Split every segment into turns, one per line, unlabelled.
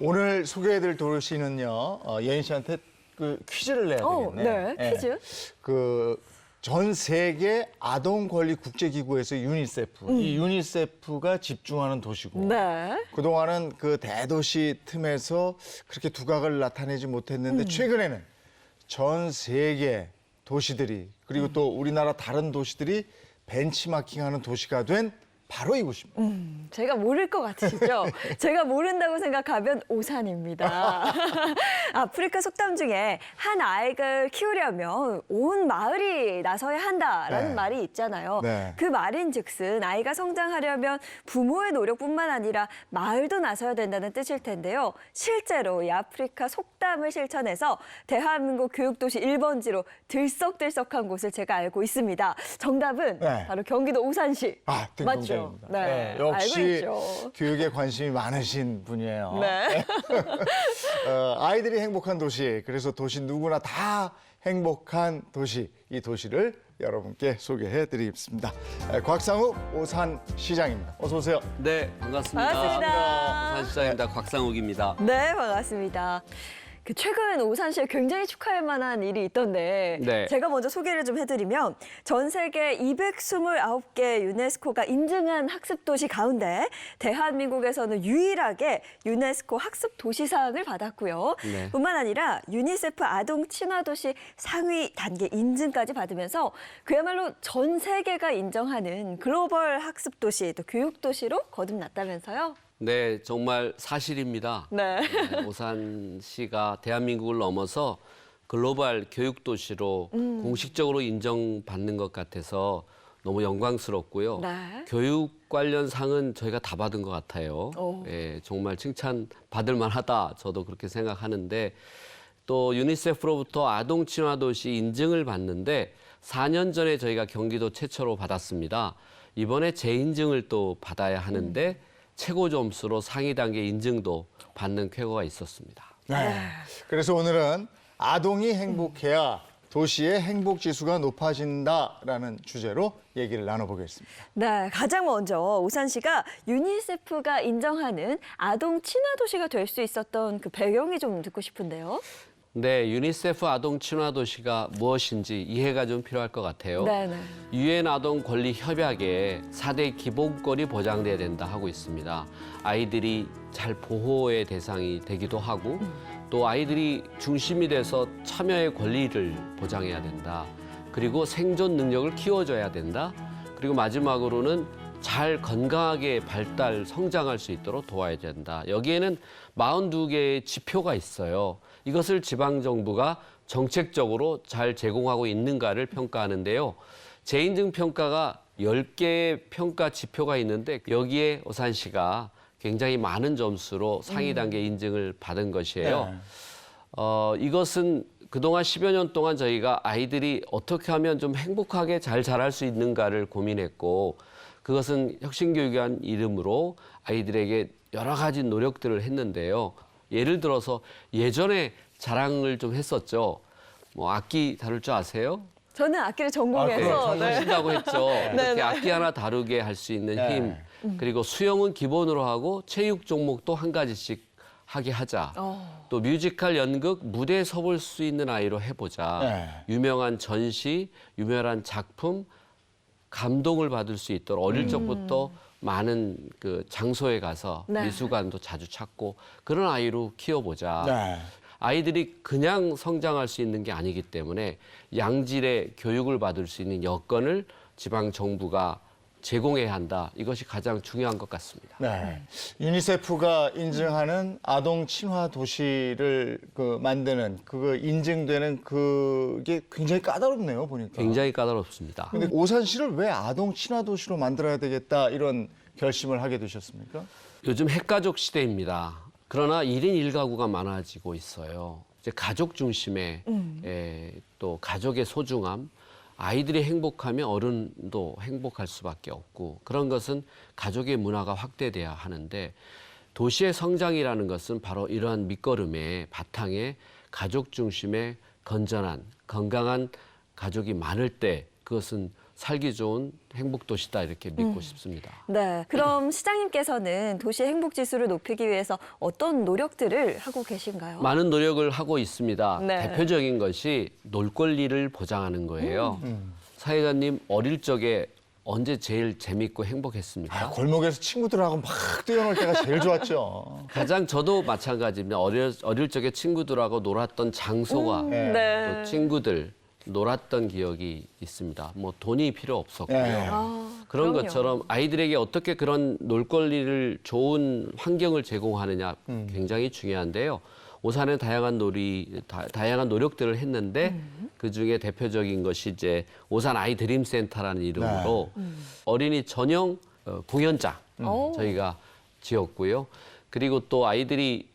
오늘 소개해드릴 도시는요, 예인 씨한테 그 퀴즈를 내야 되겠네.
네, 퀴즈.
전 세계 아동 권리 국제기구에서 유니세프, 이 유니세프가 집중하는 도시고,
네.
그동안은 그 대도시 틈에서 그렇게 두각을 나타내지 못했는데 최근에는 전 세계 도시들이 그리고 또 우리나라 다른 도시들이 벤치마킹하는 도시가 된 바로 이곳입니다.
제가 모를 것 같으시죠? 제가 모른다고 생각하면 오산입니다. 아프리카 속담 중에 한 아이를 키우려면 온 마을이 나서야 한다라는
네.
말이 있잖아요.
네.
그 말인즉슨 아이가 성장하려면 부모의 노력뿐만 아니라 마을도 나서야 된다는 뜻일 텐데요. 실제로 이 아프리카 속담을 실천해서 대한민국 교육도시 1번지로 들썩들썩한 곳을 제가 알고 있습니다. 정답은
네.
바로 경기도 오산시.
아,
맞죠?
등동자입니다.
네,
역시
알고 있죠.
교육에 관심이 많으신 분이에요.
네.
아이들이 행복한 도시, 그래서 도시 누구나 다 행복한 도시, 이 도시를 여러분께 소개해드리겠습니다. 곽상욱 오산시장입니다. 어서 오세요.
네, 반갑습니다.
반갑습니다.
오산시장입니다. 곽상욱입니다.
네, 반갑습니다. 최근 오산시에 굉장히 축하할 만한 일이 있던데
네.
제가 먼저 소개를 좀 해드리면 전 세계 229개 유네스코가 인증한 학습도시 가운데 대한민국에서는 유일하게 유네스코 학습도시상을 받았고요.
네.
뿐만 아니라 유니세프 아동 친화도시 상위 단계 인증까지 받으면서 그야말로 전 세계가 인정하는 글로벌 학습도시 또 교육도시로 거듭났다면서요?
네, 정말 사실입니다.
네.
오산시가 대한민국을 넘어서 글로벌 교육도시로 공식적으로 인정받는 것 같아서 너무 영광스럽고요.
네.
교육 관련 상은 저희가 다 받은 것 같아요.
오.
예, 정말 칭찬받을 만하다. 저도 그렇게 생각하는데 또 유니세프로부터 아동 친화도시 인증을 받는데 4년 전에 저희가 경기도 최초로 받았습니다. 이번에 재인증을 또 받아야 하는데 최고 점수로 상위 단계 인증도 받는 쾌거가 있었습니다.
네. 그래서 오늘은 아동이 행복해야 도시의 행복 지수가 높아진다라는 주제로 얘기를 나눠보겠습니다.
네, 가장 먼저 오산시가 유니세프가 인정하는 아동 친화 도시가 될 수 있었던 그 배경이 좀 듣고 싶은데요.
네, 유니세프 아동 친화 도시가 무엇인지 이해가 좀 필요할 것 같아요.
네네.
유엔 아동 권리 협약에 4대 기본권이 보장돼야 된다 하고 있습니다. 아이들이 잘 보호의 대상이 되기도 하고 또 아이들이 중심이 돼서 참여의 권리를 보장해야 된다. 그리고 생존 능력을 키워줘야 된다. 그리고 마지막으로는 잘 건강하게 발달, 성장할 수 있도록 도와야 된다. 여기에는 42개의 지표가 있어요. 이것을 지방정부가 정책적으로 잘 제공하고 있는가를 평가하는데요. 재인증 평가가 10개의 평가 지표가 있는데 여기에 오산시가 굉장히 많은 점수로 상위 단계 인증을 받은 것이에요.
네.
이것은 그동안 10여 년 동안 저희가 아이들이 어떻게 하면 좀 행복하게 잘 자랄 수 있는가를 고민했고 그것은 혁신교육이라는 이름으로 아이들에게 여러 가지 노력들을 했는데요. 예를 들어서 예전에 자랑을 좀 했었죠. 뭐 악기 다룰 줄 아세요?
저는 악기를
아,
전공해서
그래요?
전공하신다고 했죠.
네,
이렇게
네.
악기 하나 다루게 할 수 있는
네.
힘. 그리고 수영은 기본으로 하고 체육 종목도 한 가지씩 하게 하자. 또 뮤지컬 연극 무대에 서볼 수 있는 아이로 해보자.
네.
유명한 전시, 유명한 작품, 감동을 받을 수 있도록 어릴 적부터 많은 그 장소에 가서
네.
미술관도 자주 찾고 그런 아이로 키워보자.
네.
아이들이 그냥 성장할 수 있는 게 아니기 때문에 양질의 교육을 받을 수 있는 여건을 지방 정부가 제공해야 한다. 이것이 가장 중요한 것 같습니다.
네. 유니세프가 인증하는 아동 친화 도시를 만드는 그거 인증되는 그게 굉장히 까다롭네요, 보니까.
굉장히 까다롭습니다.
근데 오산시를 왜 아동 친화 도시로 만들어야 되겠다 이런 결심을 하게 되셨습니까?
요즘 핵가족 시대입니다. 그러나 1인 1가구가 많아지고 있어요. 이제 가족 중심의 또 가족의 소중함, 아이들이 행복하면 어른도 행복할 수밖에 없고 그런 것은 가족의 문화가 확대돼야 하는데 도시의 성장이라는 것은 바로 이러한 밑거름의 바탕에 가족 중심의 건전한 건강한 가족이 많을 때 그것은 살기 좋은 행복 도시다 이렇게 믿고 싶습니다.
네, 그럼 시장님께서는 도시 행복 지수를 높이기 위해서 어떤 노력들을 하고 계신가요?
많은 노력을 하고 있습니다.
네.
대표적인 것이 놀 권리를 보장하는 거예요. 사회자님 어릴 적에 언제 제일 재밌고 행복했습니까?
아, 골목에서 친구들하고 막 뛰어놀 때가 제일 좋았죠.
가장 저도 마찬가지입니다. 어릴 적에 친구들하고 놀았던 장소가
네.
또 친구들 놀았던 기억이 있습니다. 뭐 돈이 필요 없었고요.
네.
그런
그럼요.
것처럼 아이들에게 어떻게 그런 놀 권리를 좋은 환경을 제공하느냐 굉장히 중요한데요. 오산에 다양한 노력들을 했는데 그 중에 대표적인 것이 이제 오산 아이 드림 센터라는 이름으로 어린이 전용 공연장 저희가 지었고요. 그리고 또 아이들이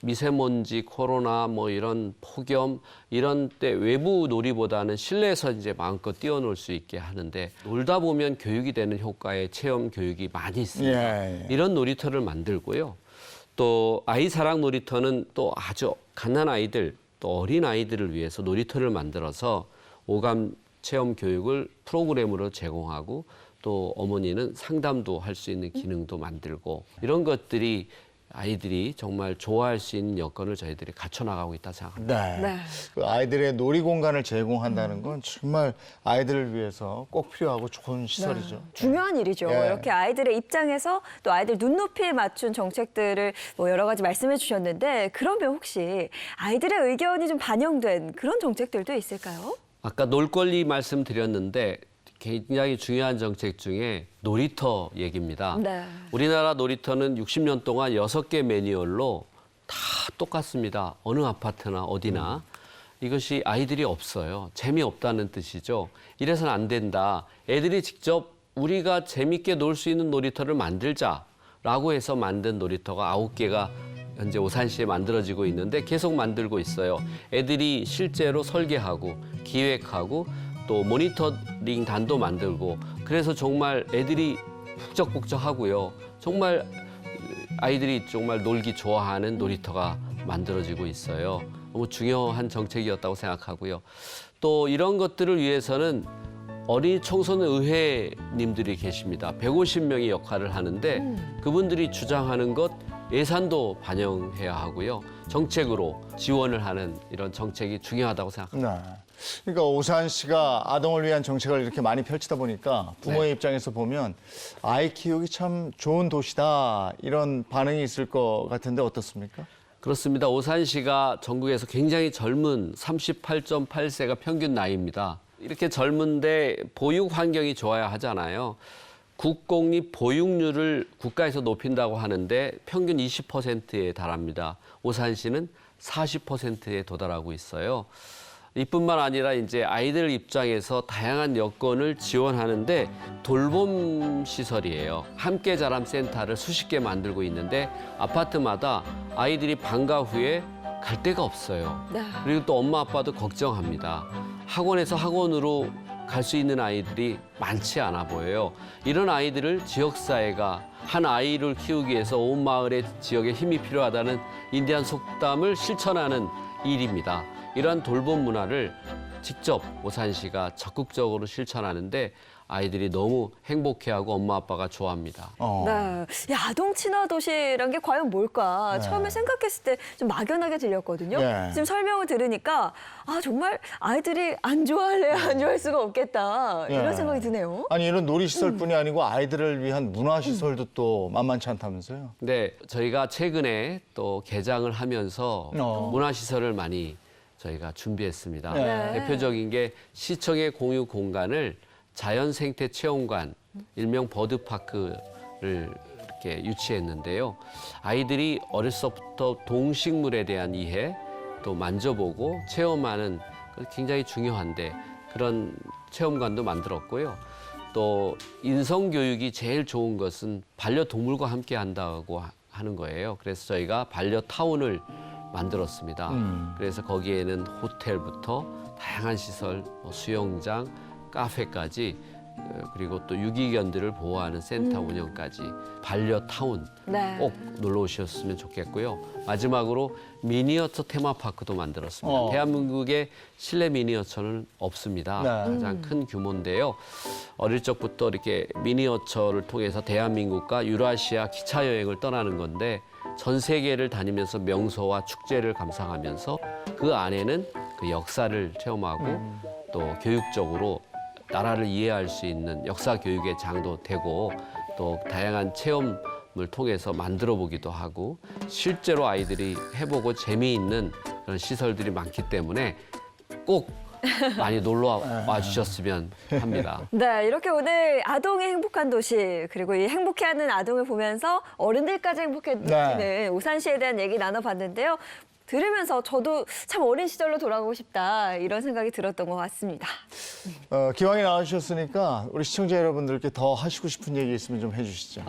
미세먼지, 코로나, 뭐 이런 폭염 이런 때 외부 놀이보다는 실내에서 이제 마음껏 뛰어놀 수 있게 하는데 놀다 보면 교육이 되는 효과의 체험 교육이 많이 있습니다.
예, 예.
이런 놀이터를 만들고요. 또 아이 사랑 놀이터는 또 아주 갓난 아이들 또 어린 아이들을 위해서 놀이터를 만들어서 오감 체험 교육을 프로그램으로 제공하고 또 어머니는 상담도 할 수 있는 기능도 만들고 이런 것들이 아이들이 정말 좋아할 수 있는 여건을 저희들이 갖춰나가고 있다 생각합니다.
네.
네.
그 아이들의 놀이 공간을 제공한다는 건 정말 아이들을 위해서 꼭 필요하고 좋은 시설이죠.
중요한 일이죠.
예.
이렇게 아이들의 입장에서 또 아이들 눈높이에 맞춘 정책들을 뭐 여러 가지 말씀해 주셨는데 그러면 혹시 아이들의 의견이 좀 반영된 그런 정책들도 있을까요?
아까 놀 권리 말씀드렸는데 굉장히 중요한 정책 중에 놀이터 얘기입니다.
네.
우리나라 놀이터는 60년 동안 6개 매뉴얼로 다 똑같습니다. 어느 아파트나 어디나. 이것이 아이들이 없어요. 재미없다는 뜻이죠. 이래서는 안 된다. 애들이 직접 우리가 재밌게 놀 수 있는 놀이터를 만들자라고 해서 만든 놀이터가 9개가 현재 오산시에 만들어지고 있는데 계속 만들고 있어요. 애들이 실제로 설계하고 기획하고 또 모니터링 단도 만들고 그래서 정말 애들이 북적북적하고요. 정말 아이들이 정말 놀기 좋아하는 놀이터가 만들어지고 있어요. 너무 중요한 정책이었다고 생각하고요. 또 이런 것들을 위해서는 어린이 청소년 의회님들이 계십니다. 150명이 역할을 하는데 그분들이 주장하는 것 예산도 반영해야 하고요. 정책으로 지원을 하는 이런 정책이 중요하다고 생각합니다.
네. 그러니까 오산시가 아동을 위한 정책을 이렇게 많이 펼치다 보니까 부모의 입장에서 보면 아이 키우기 참 좋은 도시다 이런 반응이 있을 것 같은데 어떻습니까?
그렇습니다. 오산시가 전국에서 굉장히 젊은 38.8세가 평균 나이입니다. 이렇게 젊은데 보육 환경이 좋아야 하잖아요. 국공립 보육률을 국가에서 높인다고 하는데 평균 20%에 달합니다. 오산시는 40%에 도달하고 있어요. 이뿐만 아니라 이제 아이들 입장에서 다양한 여건을 지원하는데 돌봄 시설이에요. 함께 자람 센터를 수십 개 만들고 있는데 아파트마다 아이들이 방과 후에 갈 데가 없어요.
네.
그리고 또 엄마 아빠도 걱정합니다. 학원에서 학원으로 갈 수 있는 아이들이 많지 않아 보여요. 이런 아이들을 지역사회가 한 아이를 키우기 위해서 온 마을의 지역에 힘이 필요하다는 인디안 속담을 실천하는 일입니다. 이러한 돌봄 문화를 직접 오산시가 적극적으로 실천하는데 아이들이 너무 행복해하고 엄마 아빠가 좋아합니다.
네. 이 아동 친화 도시란 게 과연 뭘까?
네.
처음에 생각했을 때 좀 막연하게 들렸거든요.
네.
지금 설명을 들으니까 아 정말 아이들이 안 좋아할래야 안 좋아할 수가 없겠다 이런
네.
생각이 드네요.
아니 이런 놀이시설뿐이 아니고 아이들을 위한 문화시설도 또 만만치 않다면서요?
네, 저희가 최근에 또 개장을 하면서 문화시설을 많이 저희가 준비했습니다.
네.
대표적인 게 시청의 공유 공간을 자연생태 체험관, 일명 버드파크를 이렇게 유치했는데요. 아이들이 어렸을 때부터 동식물에 대한 이해, 또 만져보고 체험하는 굉장히 중요한데 그런 체험관도 만들었고요. 또 인성교육이 제일 좋은 것은 반려동물과 함께 한다고 하는 거예요. 그래서 저희가 반려타운을 만들었습니다. 그래서 거기에는 호텔부터 다양한 시설, 수영장, 카페까지 그리고 또 유기견들을 보호하는 센터 운영까지 반려타운
네.
꼭 놀러 오셨으면 좋겠고요. 마지막으로 미니어처 테마파크도 만들었습니다. 대한민국에 실내 미니어처는 없습니다.
네.
가장 큰 규모인데요. 어릴 적부터 이렇게 미니어처를 통해서 대한민국과 유라시아 기차 여행을 떠나는 건데 전 세계를 다니면서 명소와 축제를 감상하면서 그 안에는 그 역사를 체험하고 또 교육적으로 나라를 이해할 수 있는 역사 교육의 장도 되고 또 다양한 체험을 통해서 만들어 보기도 하고 실제로 아이들이 해보고 재미있는 그런 시설들이 많기 때문에 꼭 많이 놀러 와 주셨으면 합니다.
네, 이렇게 오늘 아동의 행복한 도시 그리고 이 행복해하는 아동을 보면서 어른들까지 행복해지는
네.
오산시에 대한 얘기 나눠봤는데요. 들으면서 저도 참 어린 시절로 돌아가고 싶다 이런 생각이 들었던 것 같습니다.
기왕에 나와주셨으니까 우리 시청자 여러분들께 더 하시고 싶은 얘기 있으면 좀 해주시죠.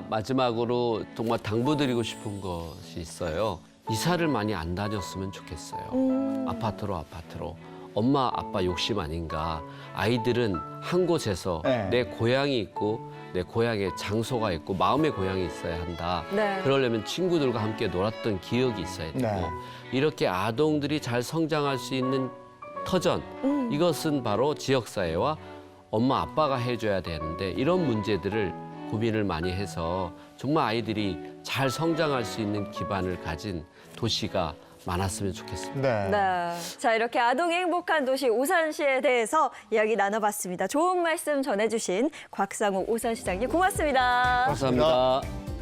마지막으로 정말 당부드리고 싶은 것이 있어요. 이사를 많이 안 다녔으면 좋겠어요. 아파트로. 엄마, 아빠 욕심 아닌가. 아이들은 한 곳에서
네.
내 고향이 있고 내 고향의 장소가 있고 마음의 고향이 있어야 한다.
네.
그러려면 친구들과 함께 놀았던 기억이 있어야 되고
네.
이렇게 아동들이 잘 성장할 수 있는 터전 이것은 바로 지역사회와 엄마, 아빠가 해줘야 되는데 이런 문제들을 고민을 많이 해서 정말 아이들이 잘 성장할 수 있는 기반을 가진 도시가 많았으면 좋겠습니다.
네.
네. 자, 이렇게 아동의 행복한 도시 오산시에 대해서 이야기 나눠봤습니다. 좋은 말씀 전해주신 곽상욱 오산시장님 고맙습니다.
감사합니다.